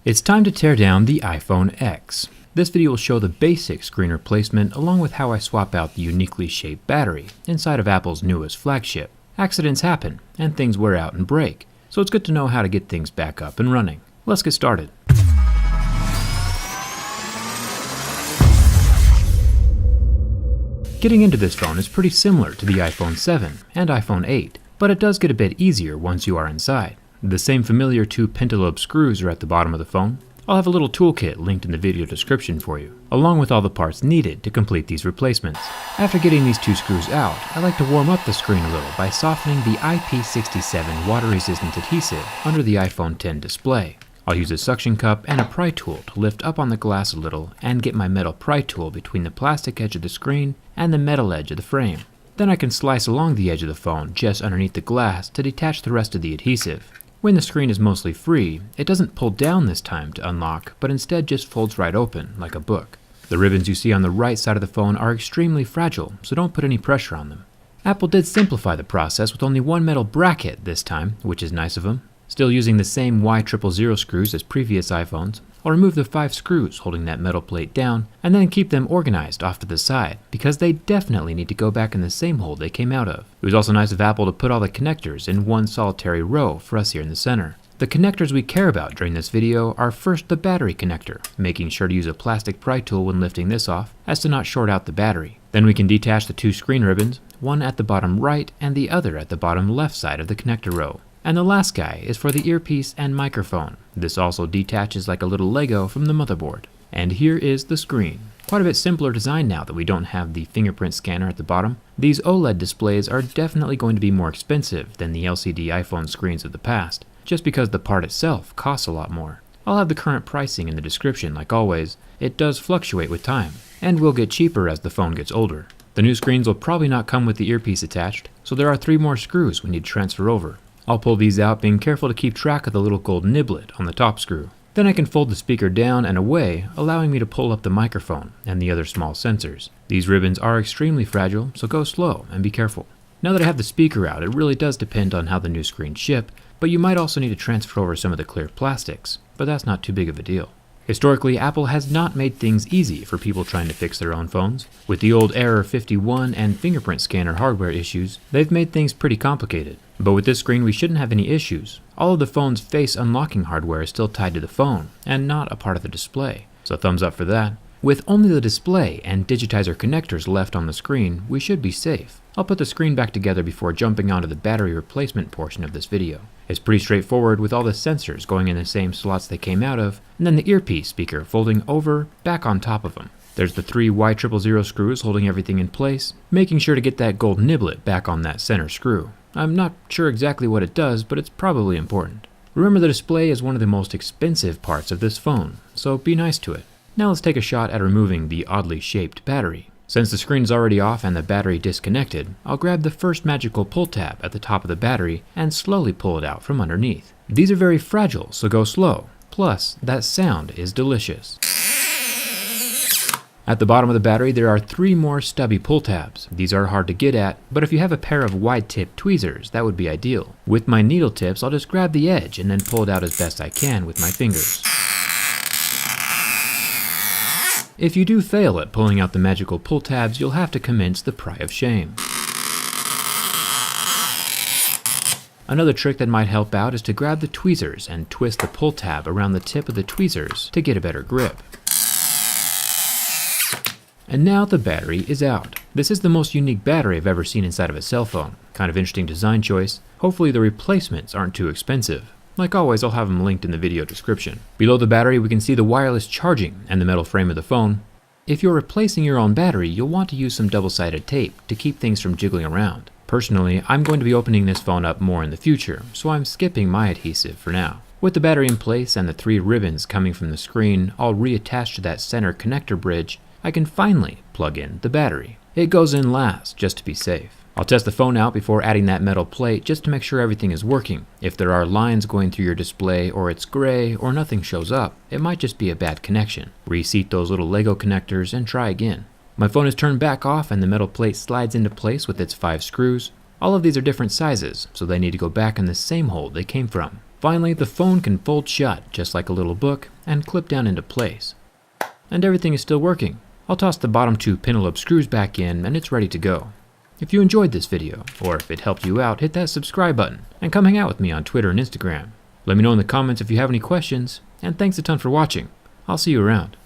It's time to tear down the iPhone X. This video will show the basic screen replacement along with how I swap out the uniquely shaped battery inside of Apple's newest flagship. Accidents happen and things wear out and break, so it's good to know how to get things back up and running. Let's get started. Getting into this phone is pretty similar to the iPhone 7 and iPhone 8, but it does get a bit easier once you are inside. The same familiar two pentalobe screws are at the bottom of the phone. I'll have a little toolkit linked in the video description for you, along with all the parts needed to complete these replacements. After getting these two screws out, I like to warm up the screen a little by softening the IP67 water-resistant adhesive under the iPhone X display. I'll use a suction cup and a pry tool to lift up on the glass a little and get my metal pry tool between the plastic edge of the screen and the metal edge of the frame. Then I can slice along the edge of the phone just underneath the glass to detach the rest of the adhesive. When the screen is mostly free, it doesn't pull down this time to unlock, but instead just folds right open, like a book. The ribbons you see on the right side of the phone are extremely fragile, so don't put any pressure on them. Apple did simplify the process with only one metal bracket this time, which is nice of them. Still using the same Y000 screws as previous iPhones, I'll remove the 5 screws holding that metal plate down and then keep them organized off to the side because they definitely need to go back in the same hole they came out of. It was also nice of Apple to put all the connectors in one solitary row for us here in the center. The connectors we care about during this video are first the battery connector, making sure to use a plastic pry tool when lifting this off as to not short out the battery. Then we can detach the 2 screen ribbons, one at the bottom right and the other at the bottom left side of the connector row. And the last guy is for the earpiece and microphone. This also detaches like a little Lego from the motherboard. And here is the screen. Quite a bit simpler design now that we don't have the fingerprint scanner at the bottom. These OLED displays are definitely going to be more expensive than the LCD iPhone screens of the past, just because the part itself costs a lot more. I'll have the current pricing in the description like always. It does fluctuate with time, and will get cheaper as the phone gets older. The new screens will probably not come with the earpiece attached, so there are 3 more screws we need to transfer over. I'll pull these out, being careful to keep track of the little gold niblet on the top screw. Then I can fold the speaker down and away, allowing me to pull up the microphone and the other small sensors. These ribbons are extremely fragile, so go slow and be careful. Now that I have the speaker out, it really does depend on how the new screens ship, but you might also need to transfer over some of the clear plastics, but that's not too big of a deal. Historically, Apple has not made things easy for people trying to fix their own phones. With the old Error 51 and fingerprint scanner hardware issues, they've made things pretty complicated. But with this screen, we shouldn't have any issues. All of the phone's face unlocking hardware is still tied to the phone, and not a part of the display. So thumbs up for that. With only the display and digitizer connectors left on the screen, we should be safe. I'll put the screen back together before jumping onto the battery replacement portion of this video. It's pretty straightforward with all the sensors going in the same slots they came out of, and then the earpiece speaker folding over back on top of them. There's the 3 Y000 screws holding everything in place, making sure to get that gold niblet back on that center screw. I'm not sure exactly what it does, but it's probably important. Remember, the display is one of the most expensive parts of this phone, so be nice to it. Now let's take a shot at removing the oddly shaped battery. Since the screen is already off and the battery disconnected, I'll grab the first magical pull tab at the top of the battery and slowly pull it out from underneath. These are very fragile, so go slow. Plus, that sound is delicious. At the bottom of the battery, there are 3 more stubby pull tabs. These are hard to get at, but if you have a pair of wide-tip tweezers, that would be ideal. With my needle tips, I'll just grab the edge and then pull it out as best I can with my fingers. If you do fail at pulling out the magical pull tabs, you'll have to commence the pry of shame. Another trick that might help out is to grab the tweezers and twist the pull tab around the tip of the tweezers to get a better grip. And now the battery is out. This is the most unique battery I've ever seen inside of a cell phone. Kind of interesting design choice. Hopefully the replacements aren't too expensive. Like always, I'll have them linked in the video description. Below the battery, we can see the wireless charging and the metal frame of the phone. If you're replacing your own battery, you'll want to use some double-sided tape to keep things from jiggling around. Personally, I'm going to be opening this phone up more in the future, so I'm skipping my adhesive for now. With the battery in place and the 3 ribbons coming from the screen all reattached to that center connector bridge, I can finally plug in the battery. It goes in last, just to be safe. I'll test the phone out before adding that metal plate just to make sure everything is working. If there are lines going through your display or it's gray or nothing shows up, it might just be a bad connection. Reseat those little Lego connectors and try again. My phone is turned back off and the metal plate slides into place with its 5 screws. All of these are different sizes, so they need to go back in the same hole they came from. Finally, the phone can fold shut just like a little book and clip down into place. And everything is still working. I'll toss the bottom 2 pentalobe screws back in and it's ready to go. If you enjoyed this video, or if it helped you out, hit that subscribe button and come hang out with me on Twitter and Instagram. Let me know in the comments if you have any questions, and thanks a ton for watching. I'll see you around.